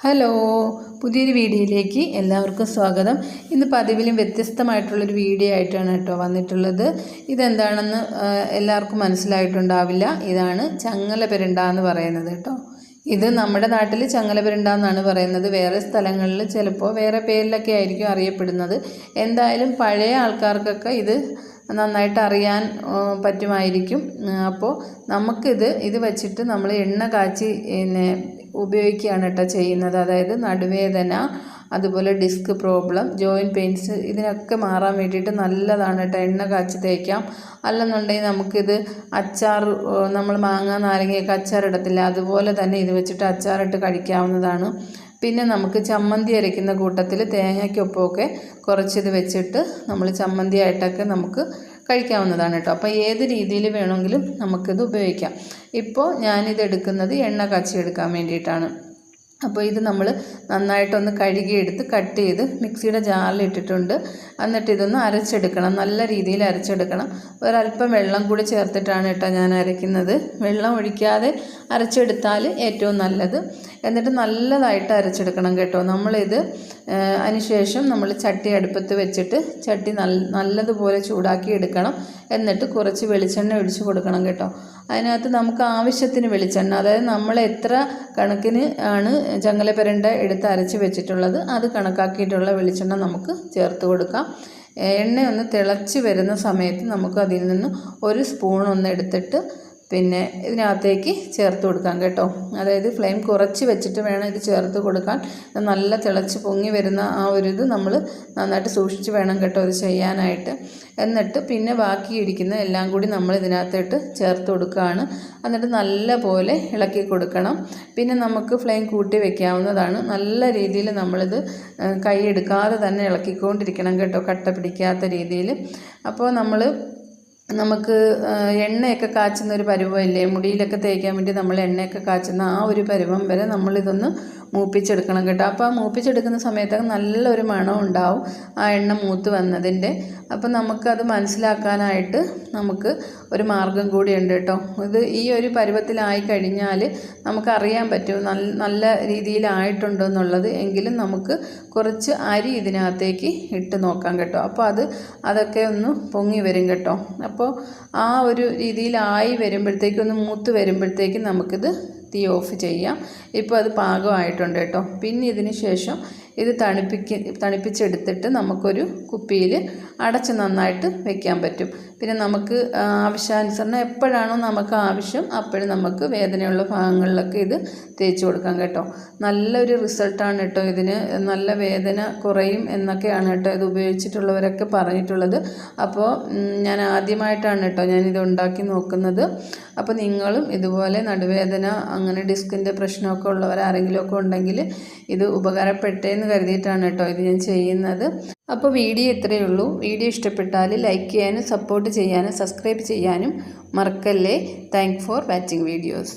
Hello, പുതിയൊരു വീഡിയോയിലേക്ക് എല്ലാവർക്കും സ്വാഗതം. ഇന്ന് പതിവിലും വ്യത്യസ്തമായിട്ടുള്ളൊരു വീഡിയോ ആയിട്ടാണ് വന്നിട്ടുള്ളത്. ഇതെന്താണെന്ന് എല്ലാവർക്കും മനസ്സിലായിട്ടുണ്ടാവില്ല. ഇതാണ് ചങ്ങലപെരണ്ട എന്ന് പറയുന്നത് കേട്ടോ. ഇത് നമ്മുടെ നാട്ടിൽ ചങ്ങലപെരണ്ട എന്നാണ് പറയുന്നത്. വേറെ സ്ഥലങ്ങളിൽ ചിലപ്പോൾ വേറെ പേരിലൊക്കെ ആയിരിക്കും അറിയപ്പെടുന്നത്. എന്തായാലും പഴയ ആൾക്കാർക്കൊക്കെ ഇത് നന്നായിട്ട് അറിയാൻ പറ്റുമായിരിക്കും. അപ്പോൾ ഇത് വച്ചിട്ട് നമ്മൾ എണ്ണ കാച്ചി ഉപയോഗിക്കുകയാണ് കേട്ടോ ചെയ്യുന്നത്. അതായത് നടുവേദന, അതുപോലെ ഡിസ്ക് പ്രോബ്ലം, ജോയിൻറ്റ് പെയിൻസ്, ഇതിനൊക്കെ മാറാൻ വേണ്ടിയിട്ട് നല്ലതാണ് കേട്ടോ. എണ്ണ കാച്ചി തേക്കാം. അല്ലെന്നുണ്ടെങ്കിൽ നമുക്കിത് അച്ചാർ, നമ്മൾ മാങ്ങ നാരങ്ങയൊക്കെ അച്ചാറിടത്തില്ല, അതുപോലെ തന്നെ ഇത് വെച്ചിട്ട് അച്ചാറിട്ട് കഴിക്കാവുന്നതാണ്. പിന്നെ നമുക്ക് ചമ്മന്തി അരയ്ക്കുന്ന കൂട്ടത്തിൽ തേങ്ങയ്ക്കൊപ്പമൊക്കെ കുറച്ചിത് വെച്ചിട്ട് നമ്മൾ ചമ്മന്തി ആയിട്ടൊക്കെ നമുക്ക് കഴിക്കാവുന്നതാണ് കേട്ടോ. അപ്പോൾ ഏത് രീതിയിൽ വേണമെങ്കിലും നമുക്കിത് ഉപയോഗിക്കാം. ഇപ്പോൾ ഞാനിത് എടുക്കുന്നത് എണ്ണ കാച്ചി എടുക്കാൻ വേണ്ടിയിട്ടാണ്. അപ്പോൾ ഇത് നമ്മൾ നന്നായിട്ടൊന്ന് കഴുകിയെടുത്ത് കട്ട് ചെയ്ത് മിക്സിയുടെ ജാറിൽ ഇട്ടിട്ടുണ്ട്. എന്നിട്ട് ഇതൊന്ന് അരച്ചെടുക്കണം, നല്ല രീതിയിൽ അരച്ചെടുക്കണം. ഒരല്പം വെള്ളം കൂടി ചേർത്തിട്ടാണ് കേട്ടോ ഞാൻ അരയ്ക്കുന്നത്. വെള്ളം ഒഴിക്കാതെ അരച്ചെടുത്താൽ ഏറ്റവും നല്ലത്. എന്നിട്ട് നല്ലതായിട്ട് അരച്ചെടുക്കണം കേട്ടോ. നമ്മളിത് അതിനുശേഷം നമ്മൾ ചട്ടി അടുപ്പത്ത് വെച്ചിട്ട് ചട്ടി നല്ലതുപോലെ ചൂടാക്കി എടുക്കണം. എന്നിട്ട് കുറച്ച് വെളിച്ചെണ്ണ ഒഴിച്ച് കൊടുക്കണം കേട്ടോ. അതിനകത്ത് നമുക്ക് ആവശ്യത്തിന് വെളിച്ചെണ്ണ, അതായത് നമ്മൾ എത്ര കണക്കിന് ആണ് ചങ്ങലപെരണ്ട എടുത്ത് അരച്ച് വെച്ചിട്ടുള്ളത് അത് കണക്കാക്കിയിട്ടുള്ള വെളിച്ചെണ്ണ നമുക്ക് ചേർത്ത് കൊടുക്കാം. എണ്ണ ഒന്ന് തിളച്ച് വരുന്ന സമയത്ത് നമുക്ക് അതിൽ നിന്ന് ഒരു സ്പൂൺ ഒന്ന് എടുത്തിട്ട് പിന്നെ ഇതിനകത്തേക്ക് ചേർത്ത് കൊടുക്കാം കേട്ടോ. അതായത് ഫ്ലെയിം കുറച്ച് വെച്ചിട്ട് വേണം ഇത് ചേർത്ത് കൊടുക്കാൻ. നല്ല തിളച്ച് പൊങ്ങി വരുന്ന ആ ഒരു ഇത് നമ്മൾ നന്നായിട്ട് സൂക്ഷിച്ച് വേണം കേട്ടോ ഇത് ചെയ്യാനായിട്ട്. എന്നിട്ട് പിന്നെ ബാക്കി ഇരിക്കുന്ന എല്ലാം കൂടി നമ്മൾ ഇതിനകത്തോട്ട് ചേർത്ത് കൊടുക്കുകയാണ്. എന്നിട്ട് നല്ല പോലെ ഇളക്കി കൊടുക്കണം. പിന്നെ നമുക്ക് ഫ്ലെയിം കൂട്ടി വെക്കാവുന്നതാണ്. നല്ല രീതിയിൽ നമ്മളിത് കൈ എടുക്കാതെ തന്നെ ഇളക്കിക്കൊണ്ടിരിക്കണം കേട്ടോ, കട്ട പിടിക്കാത്ത രീതിയിൽ. അപ്പോൾ നമുക്ക് എണ്ണയൊക്കെ കാച്ചുന്ന ഒരു പരുവമില്ലേ, മുടിയിലൊക്കെ തേക്കാൻ വേണ്ടി നമ്മൾ എണ്ണയൊക്കെ കാച്ചുന്ന ആ ഒരു പരുവം വരെ നമ്മളിതൊന്ന് മൂപ്പിച്ചെടുക്കണം കേട്ടോ. അപ്പോൾ ആ മൂപ്പിച്ചെടുക്കുന്ന സമയത്തൊക്കെ നല്ലൊരു മണം ഉണ്ടാവും ആ എണ്ണ മൂത്ത് വന്നതിൻ്റെ. അപ്പോൾ നമുക്കത് മനസ്സിലാക്കാനായിട്ട് നമുക്ക് ഒരു മാർഗം കൂടിയുണ്ട് കേട്ടോ. ഈ ഒരു പരുവത്തിലായി കഴിഞ്ഞാൽ നമുക്കറിയാൻ പറ്റും നല്ല രീതിയിലായിട്ടുണ്ടോ എന്നുള്ളത്. എങ്കിലും നമുക്ക് കുറച്ച് അരി ഇതിനകത്തേക്ക് ഇട്ട് നോക്കാം കേട്ടോ. അപ്പോൾ അതൊക്കെ ഒന്ന് പൊങ്ങി വരും കേട്ടോ. അപ്പോൾ ആ ഒരു രീതിയിലായി വരുമ്പോഴത്തേക്കും, ഒന്ന് മൂത്ത് വരുമ്പോഴത്തേക്കും നമുക്കിത് തീ ഓഫ് ചെയ്യാം. ഇപ്പോൾ അത് പാകമായിട്ടുണ്ട് കേട്ടോ. പിന്നെ ഇതിന് ശേഷം ഇത് തണുപ്പിച്ചെടുത്തിട്ട് നമുക്കൊരു കുപ്പിയിൽ അടച്ച് നന്നായിട്ട് വെക്കാൻ പറ്റും. പിന്നെ നമുക്ക് ആവശ്യാനുസരണം എപ്പോഴാണോ നമുക്ക് ആവശ്യം അപ്പോഴും നമുക്ക് വേദനയുള്ള ഭാഗങ്ങളിലൊക്കെ ഇത് തേച്ച് കൊടുക്കാം കേട്ടോ. നല്ലൊരു റിസൾട്ടാണ് കേട്ടോ ഇതിന്. നല്ല വേദന കുറയും എന്നൊക്കെയാണ് കേട്ടോ ഇത് ഉപയോഗിച്ചിട്ടുള്ളവരൊക്കെ പറഞ്ഞിട്ടുള്ളത്. അപ്പോൾ ഞാൻ ആദ്യമായിട്ടാണ് കേട്ടോ ഞാനിത് ഉണ്ടാക്കി നോക്കുന്നത്. അപ്പോൾ നിങ്ങളും ഇതുപോലെ നടുവേദന, അങ്ങനെ ഡിസ്കിൻ്റെ പ്രശ്നമൊക്കെ ഉള്ളവർ ആരെങ്കിലുമൊക്കെ ഉണ്ടെങ്കിൽ ഇത് ഉപകാരപ്പെട്ടേന്ന് കരുതിയിട്ടാണ് കേട്ടോ ഇത് ഞാൻ ചെയ്യുന്നത്. അപ്പോൾ വീഡിയോ ഇത്രയേ ഉള്ളൂ. വീഡിയോ ഇഷ്ടപ്പെട്ടാൽ ലൈക്ക് ചെയ്യാനും സപ്പോർട്ട് ചെയ്യാനും സബ്സ്ക്രൈബ് ചെയ്യാനും മറക്കല്ലേ. Thanks for watching videos.